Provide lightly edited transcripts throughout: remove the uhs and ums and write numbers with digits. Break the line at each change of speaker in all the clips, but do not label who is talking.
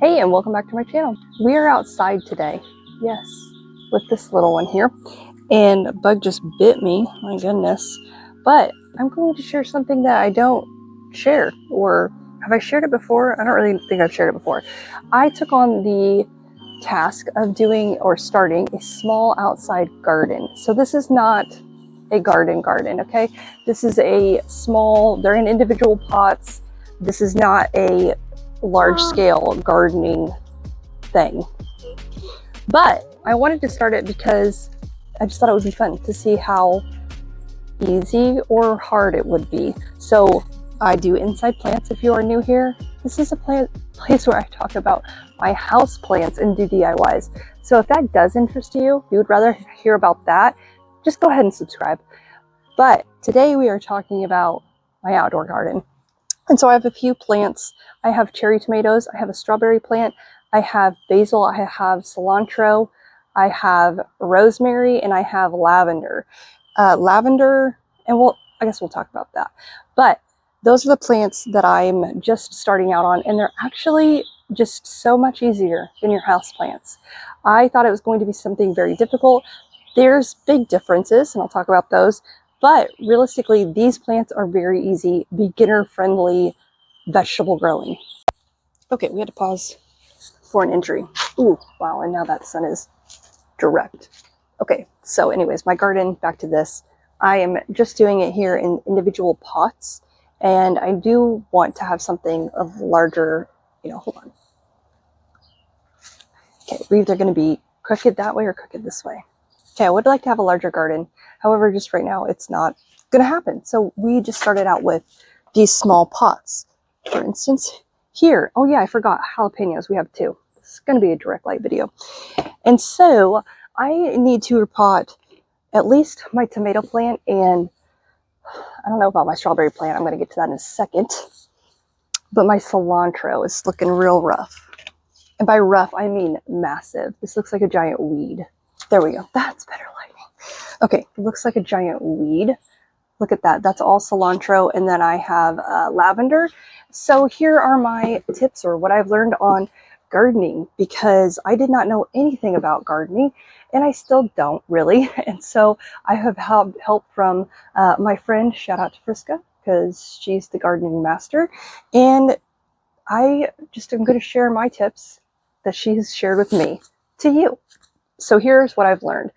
Hey, and welcome back to my channel. We are outside today, yes, with this little one here, and a bug just bit me, my goodness. But I'm going to share something that I don't share, or have I shared it before? I don't really think I've shared it before. I took on the task of doing or starting a small outside garden. So this is not a garden, okay? This is a small, they're in individual pots. This is not a large scale gardening thing, but I wanted to start it because I just thought it would be fun to see how easy or hard it would be. So I do inside plants. If you are new here, this is a place where I talk about my house plants and do DIYs. So if that does interest you, you would rather hear about that, just go ahead and subscribe. But today we are talking about my outdoor garden. And so I have a few plants. I have cherry tomatoes, I have a strawberry plant, I have basil, I have cilantro, I have rosemary, and I have lavender. Lavender, and I guess we'll talk about that. But those are the plants that I'm just starting out on, and they're actually just so much easier than your house plants. I thought it was going to be something very difficult. There's big differences, and I'll talk about those. But realistically, these plants are very easy, beginner-friendly vegetable growing. Okay, we had to pause for an injury. Ooh, wow, and now that sun is direct. Okay, so anyways, my garden, back to this. I am just doing it here in individual pots, and I do want to have something of larger, hold on. Okay, we're either going to be crooked that way or crooked this way. Okay, I would like to have a larger garden. However, just right now, it's not going to happen. So we just started out with these small pots. For instance, here. Oh yeah, I forgot jalapenos. We have two. This is going to be a direct light video. And so I need to repot at least my tomato plant, and I don't know about my strawberry plant. I'm going to get to that in a second. But my cilantro is looking real rough. And by rough, I mean massive. This looks like a giant weed. There we go. That's better lighting. Okay, it looks like a giant weed. Look at that. That's all cilantro. And then I have lavender. So here are my tips, or what I've learned on gardening, because I did not know anything about gardening, and I still don't really. And so I have had help from my friend, shout out to Friska, because she's the gardening master. And I just am going to share my tips that she has shared with me to you. So here's what I've learned.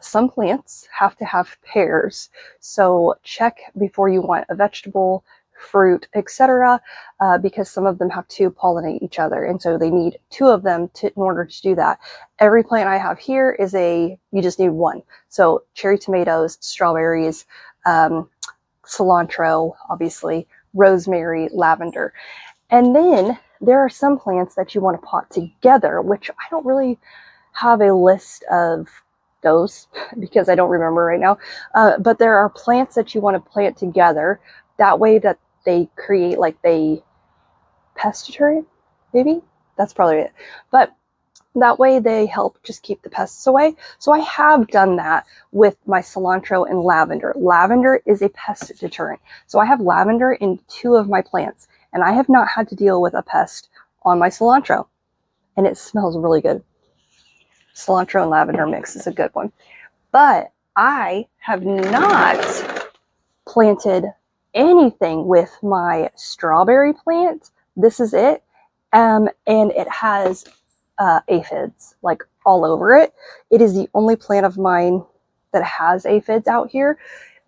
Some plants have to have pairs, so check before you want a vegetable, fruit, etc., because some of them have to pollinate each other, and so they need two of them in order to do that. Every plant I have here is you just need one. So cherry tomatoes, strawberries, cilantro, obviously, rosemary, lavender. And then there are some plants that you want to pot together, which I don't really have a list of those because I don't remember right now. But there are plants that you want to plant together. That way that they create like a pest deterrent, maybe? That's probably it. But that way they help just keep the pests away. So I have done that with my cilantro and lavender. Lavender is a pest deterrent. So I have lavender in two of my plants, and I have not had to deal with a pest on my cilantro. And it smells really good. Cilantro and lavender mix is a good one. But I have not planted anything with my strawberry plant. This is it. And it has aphids like all over it. It is the only plant of mine that has aphids out here.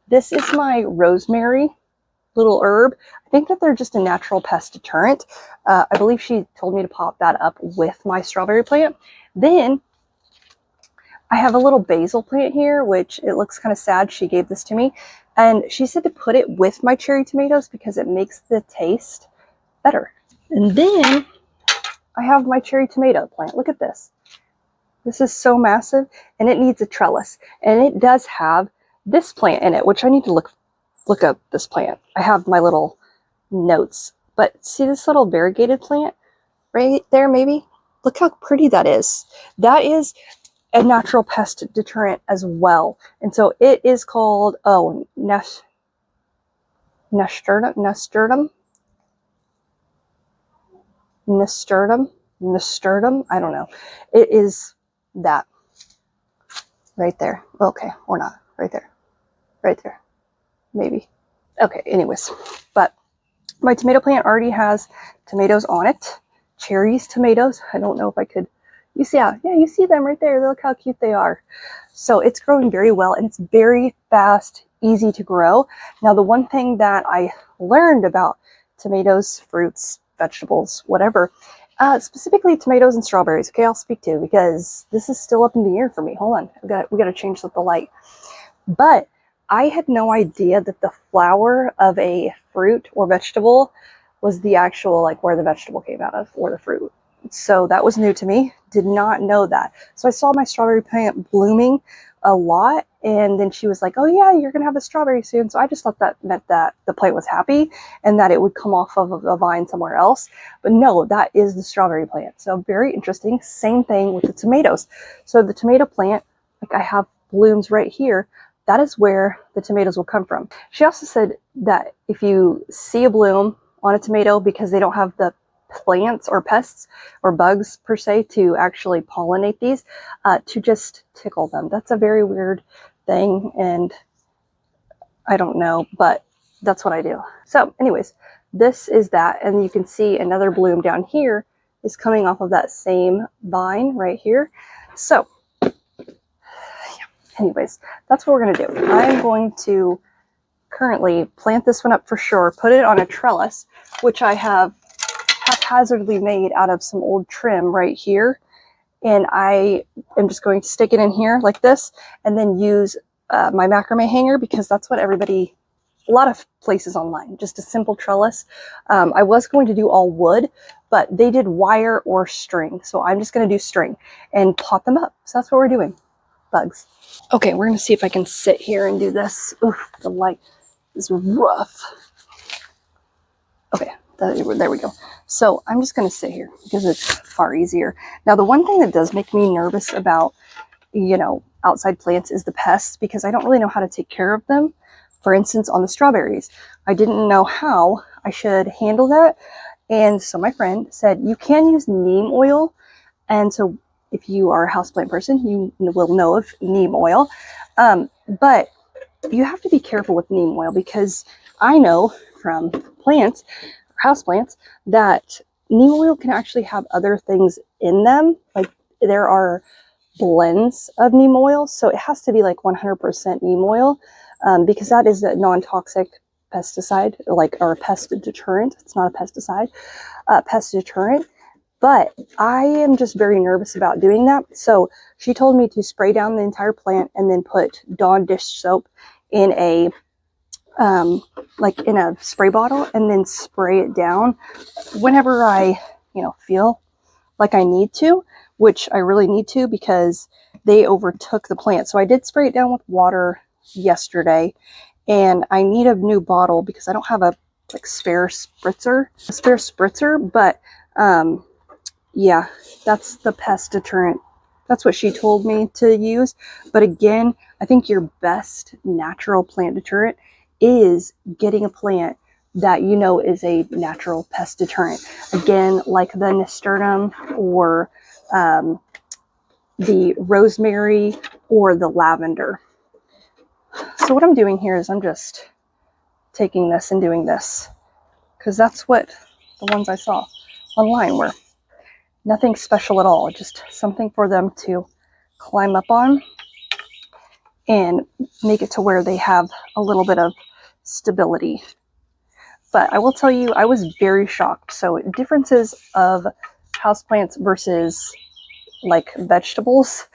This is my rosemary little herb. I think that they're just a natural pest deterrent. I believe she told me to pop that up with my strawberry plant. Then I have a little basil plant here, which it looks kind of sad. She gave this to me, and she said to put it with my cherry tomatoes because it makes the taste better. And then I have my cherry tomato plant. Look at this. This is so massive, and it needs a trellis. And it does have this plant in it, which I need to look up this plant. I have my little notes. But see this little variegated plant right there, maybe? Look how pretty that is. That is a natural pest deterrent as well. And so it is called, nasturtium. nasturtium. I don't know. It is that right there. Okay, or not. Right there. Right there. Maybe. Okay, anyways. But my tomato plant already has tomatoes on it. Cherries, tomatoes. I don't know if I could. You see, yeah, you see them right there. Look how cute they are. So it's growing very well, and it's very fast, easy to grow. Now, the one thing that I learned about tomatoes, fruits, vegetables, whatever, specifically tomatoes and strawberries, okay, I'll speak to, because this is still up in the air for me. Hold on, we got to change the light. But I had no idea that the flower of a fruit or vegetable was the actual, like, where the vegetable came out of, or the fruit. So that was new to me. Did not know that. So I saw my strawberry plant blooming a lot, and then she was like, oh yeah, you're gonna have a strawberry soon. So I just thought that meant that the plant was happy and that it would come off of a vine somewhere else. But no, that is the strawberry plant. So very interesting. Same thing with the tomatoes. So the tomato plant, like I have blooms right here, that is where the tomatoes will come from. She also said that if you see a bloom on a tomato, because they don't have the plants or pests or bugs per se to actually pollinate these, to just tickle them. That's a very weird thing, and I don't know, but that's what I do. So anyways, this is that, and you can see another bloom down here is coming off of that same vine right here. So anyways, that's what we're going to do. I'm going to currently plant this one up for sure, put it on a trellis, which I have haphazardly made out of some old trim right here. And I am just going to stick it in here like this, and then use my macrame hanger, because that's what everybody, a lot of places online, just a simple trellis. I was going to do all wood, but they did wire or string. So I'm just going to do string and pot them up. So that's what we're doing. Bugs. Okay, we're going to see if I can sit here and do this. Oof, the light is rough. Okay, there we go. So I'm just going to sit here because it's far easier. Now, the one thing that does make me nervous about, outside plants is the pests, because I don't really know how to take care of them. For instance, on the strawberries, I didn't know how I should handle that. And so my friend said, you can use neem oil. And so if you are a houseplant person, you will know of neem oil. But you have to be careful with neem oil, because I know from plants, houseplants, that neem oil can actually have other things in them. Like, there are blends of neem oil, so it has to be like 100% neem oil, because that is a non-toxic pesticide, or a pest deterrent. It's not a pesticide, pest deterrent. But I am just very nervous about doing that. So she told me to spray down the entire plant and then put Dawn dish soap in a in a spray bottle, and then spray it down whenever I, feel like I need to, which I really need to, because they overtook the plant. So I did spray it down with water yesterday, and I need a new bottle because I don't have a spare spritzer, but yeah, that's the pest deterrent. That's what she told me to use. But again, I think your best natural plant deterrent is getting a plant that is a natural pest deterrent. Again, like the nasturtium, or the rosemary, or the lavender. So what I'm doing here is I'm just taking this and doing this, because that's what the ones I saw online were. Nothing special at all, just something for them to climb up on and make it to where they have a little bit of stability. But I will tell you, I was very shocked. So differences of houseplants versus vegetables,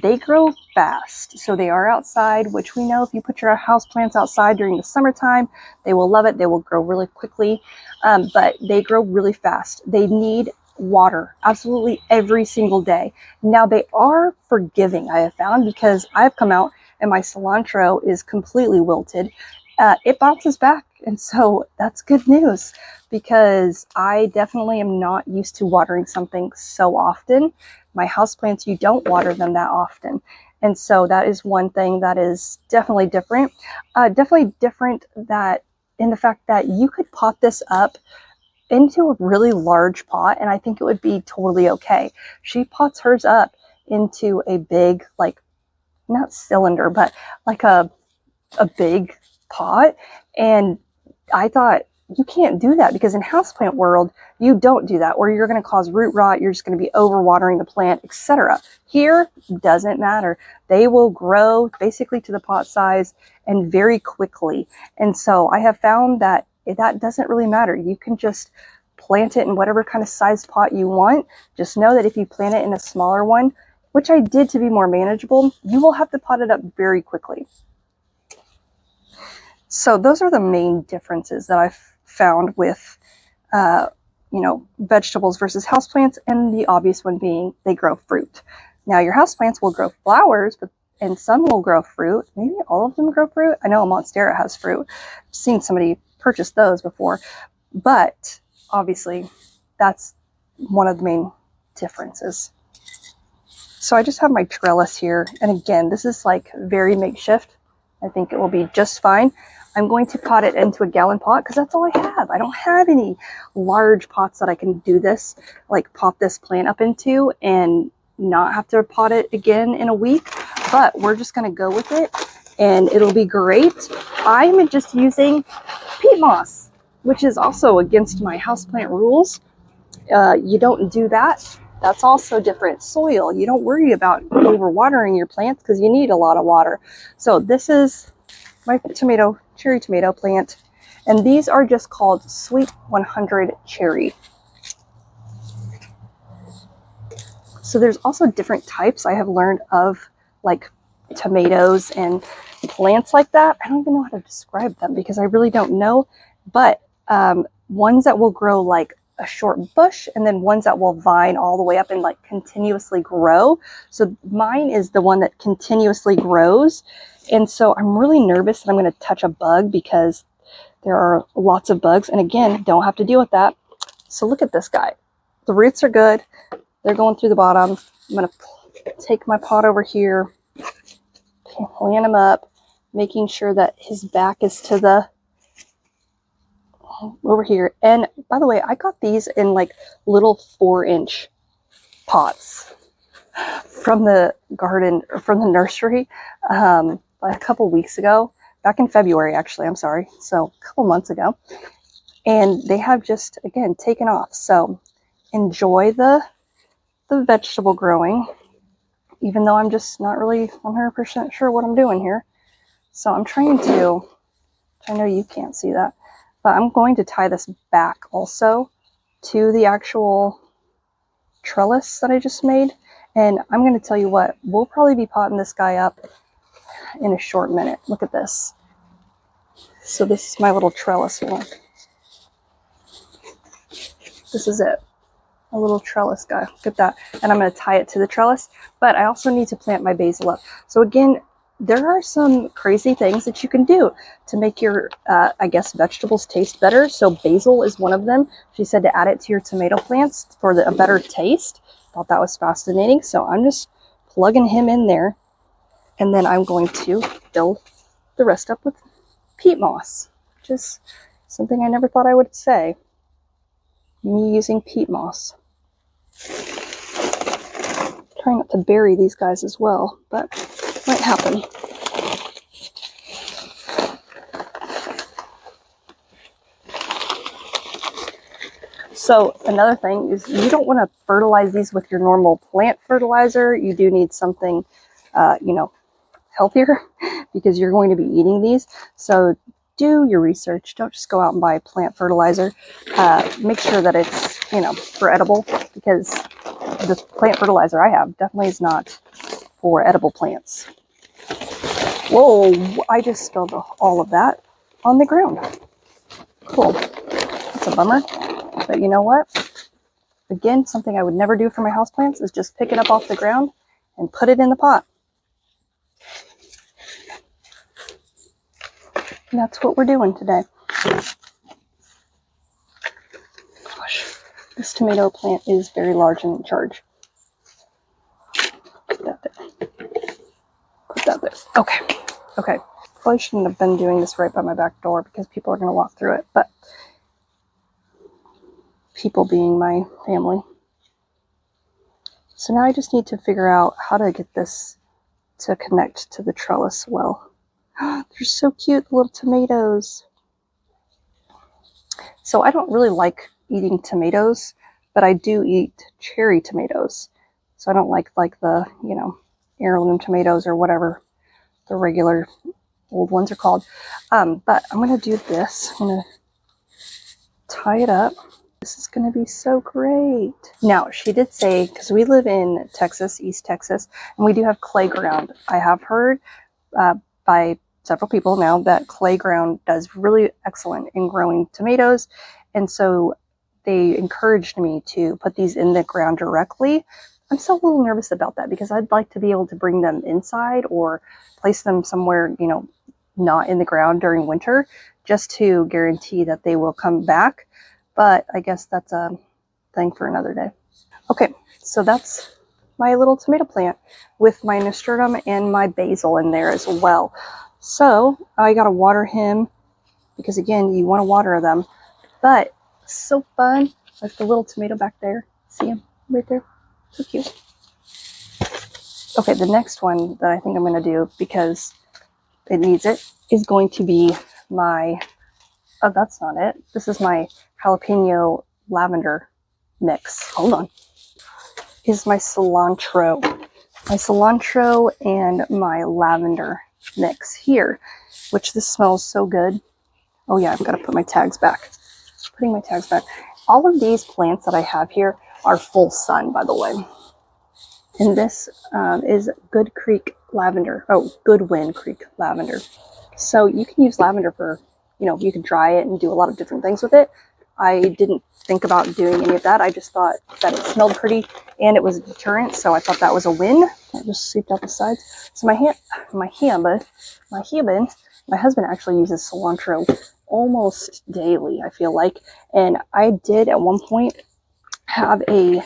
they grow fast. So they are outside, which we know if you put your houseplants outside during the summertime, they will love it. They will grow really quickly, but they grow really fast. They need water absolutely every single day. Now, they are forgiving, I have found, because I've come out and my cilantro is completely wilted. It bounces back, and so that's good news, because I definitely am not used to watering something so often. My houseplants, you don't water them that often, and so that is one thing that is definitely different. Definitely different that in the fact that you could pot this up into a really large pot, and I think it would be totally okay. She pots hers up into a big, like, not cylinder, but like a big pot. And I thought, you can't do that, because in houseplant world, you don't do that, or you're going to cause root rot. You're just going to be overwatering the plant, etc. Here, doesn't matter. They will grow basically to the pot size and very quickly. And so I have found that that doesn't really matter. You can just plant it in whatever kind of sized pot you want. Just know that if you plant it in a smaller one, which I did to be more manageable, you will have to pot it up very quickly. So those are the main differences that I've found with, vegetables versus houseplants, and the obvious one being they grow fruit. Now, your houseplants will grow flowers, and some will grow fruit. Maybe all of them grow fruit. I know a Monstera has fruit. I've seen somebody purchase those before, but obviously that's one of the main differences. So I just have my trellis here, and again, this is like very makeshift. I think it will be just fine. I'm going to pot it into a gallon pot because that's all I have. I don't have any large pots that I can do this, like pop this plant up into and not have to pot it again in a week. But we're just going to go with it, and it'll be great. I'm just using peat moss, which is also against my houseplant rules. You don't do that. That's also different soil. You don't worry about overwatering your plants because you need a lot of water. So this is my cherry tomato plant, and these are just called Sweet 100 Cherry. So there's also different types I have learned of, like tomatoes and plants like that. I don't even know how to describe them because I really don't know, but ones that will grow like a short bush, and then ones that will vine all the way up and like continuously grow. So mine is the one that continuously grows. And so I'm really nervous that I'm going to touch a bug because there are lots of bugs. And again, don't have to deal with that. So look at this guy. The roots are good. They're going through the bottom. I'm going to take my pot over here, plant him up, making sure that his back is to the over here. And by the way, I got these in like little 4-inch pots from the garden, or from the nursery, a couple weeks ago, back in February, actually, I'm sorry. So a couple months ago. And they have just, again, taken off. So enjoy the vegetable growing, even though I'm just not really 100% sure what I'm doing here. So I'm trying to, I know you can't see that, but I'm going to tie this back also to the actual trellis that I just made. And I'm going to tell you what, we'll probably be potting this guy up in a short minute. Look at this. So this is my little trellis one. This is it. A little trellis guy. Look at that. And I'm going to tie it to the trellis, but I also need to plant my basil up. So again, there are some crazy things that you can do to make your, I guess, vegetables taste better. So basil is one of them. She said to add it to your tomato plants for a better taste. Thought that was fascinating. So I'm just plugging him in there. And then I'm going to fill the rest up with peat moss, which is something I never thought I would say. Me using peat moss. Trying not to bury these guys as well, but it might happen. So another thing is you don't want to fertilize these with your normal plant fertilizer. You do need something, healthier because you're going to be eating these. So do your research. Don't just go out and buy plant fertilizer. Make sure that it's, for edible, because the plant fertilizer I have definitely is not for edible plants. Whoa, I just spilled all of that on the ground. Cool. That's a bummer. But you know what? Again, something I would never do for my houseplants is just pick it up off the ground and put it in the pot. And that's what we're doing today. Gosh, this tomato plant is very large and in charge. Put that there. Put that there. Okay. Probably shouldn't have been doing this right by my back door because people are going to walk through it. But people being my family. So now I just need to figure out how to get this to connect to the trellis well. They're so cute, the little tomatoes. So I don't really like eating tomatoes, but I do eat cherry tomatoes. So I don't like the, you know, heirloom tomatoes or whatever the regular old ones are called. But I'm going to do this. I'm going to tie it up. This is going to be so great. Now, she did say, because we live in Texas, East Texas, and we do have clay ground. I have heard by several people now that clay ground does really excellent in growing tomatoes. And so they encouraged me to put these in the ground directly. I'm still a little nervous about that because I'd like to be able to bring them inside or place them somewhere, you know, not in the ground during winter, just to guarantee that they will come back. But I guess that's a thing for another day. Okay, so that's my little tomato plant with my nasturtium and my basil in there as well. So I gotta water him because again, you want to water them. But so fun, like the little tomato back there. See him right there? So cute. Okay, the next one that I think I'm gonna do because it needs it is going to be my, oh, that's not it. This is my jalapeno lavender mix. Hold on. Is my cilantro. My cilantro and my lavender mix here, which this smells so good. Oh yeah, I've got to put my tags back. Putting my tags back. All of these plants that I have here are full sun, by the way. And this is Good Creek lavender. Oh, Goodwin Creek lavender. So you can use lavender for, you know, you can dry it and do a lot of different things with it. I didn't think about doing any of that. I just thought that it smelled pretty and it was a deterrent, so I thought that was a win. I just sweeped out the sides. So my husband actually uses cilantro almost daily, I feel like. And I did at one point have a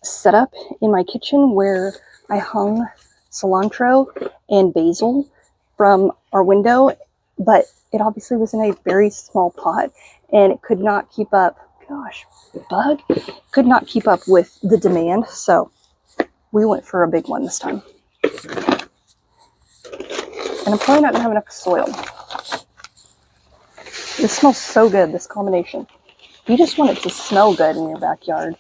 setup in my kitchen where I hung cilantro and basil from our window, but it obviously was in a very small pot and it could not keep up. Gosh, bug could not keep up with the demand, so we went for a big one this time. And I'm probably not gonna have enough soil. This smells so good, this combination. You just want it to smell good in your backyard.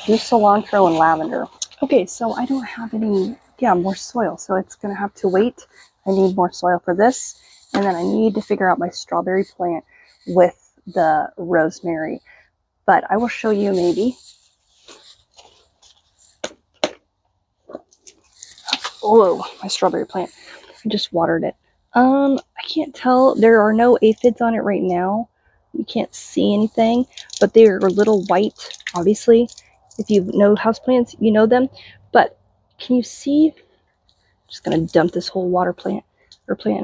Do cilantro and lavender. Okay, so I don't have any, more soil, so it's gonna have to wait. I need more soil for this, and then I need to figure out my strawberry plant with the rosemary. But I will show you maybe. Oh, my strawberry plant. I just watered it. I can't tell. There are no aphids on it right now. You can't see anything, but they are a little white, obviously. If you know houseplants, you know them. But can you see? I'm just going to dump this whole plant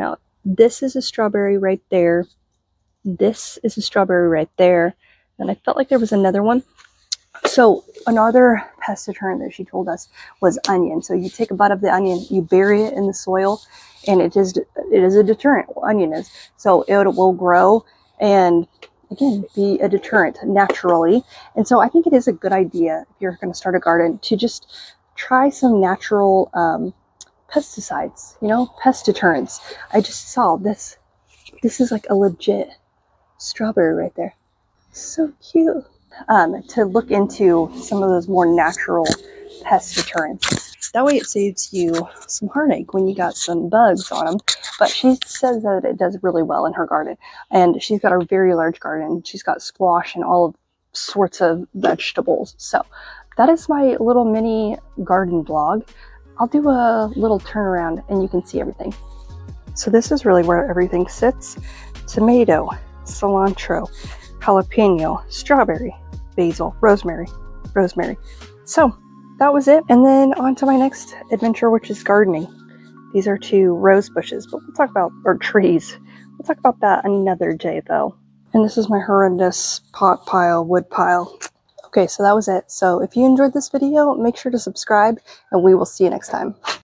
out. This is a strawberry right there. This is a strawberry right there. And I felt like there was another one. So another pest deterrent that she told us was onion. So you take a bud of the onion, you bury it in the soil, and it is a deterrent. Onion is. So it will grow and again be a deterrent naturally. And so I think it is a good idea if you're going to start a garden to just try some natural pesticides, you know, pest deterrents. I just saw this. This is like a legit strawberry right there. So cute. To look into some of those more natural pest deterrents. That way it saves you some heartache when you got some bugs on them. But she says that it does really well in her garden. And she's got a very large garden. She's got squash and all sorts of vegetables. So that is my little mini garden vlog. I'll do a little turnaround and you can see everything. So this is really where everything sits. Tomato, cilantro, jalapeno, strawberry, basil, rosemary. So that was it. And then on to my next adventure, which is gardening. These are 2 rose bushes, but we'll talk about, or trees. We'll talk about that another day though. And this is my horrendous wood pile. Okay, so that was it. So if you enjoyed this video, make sure to subscribe and we will see you next time.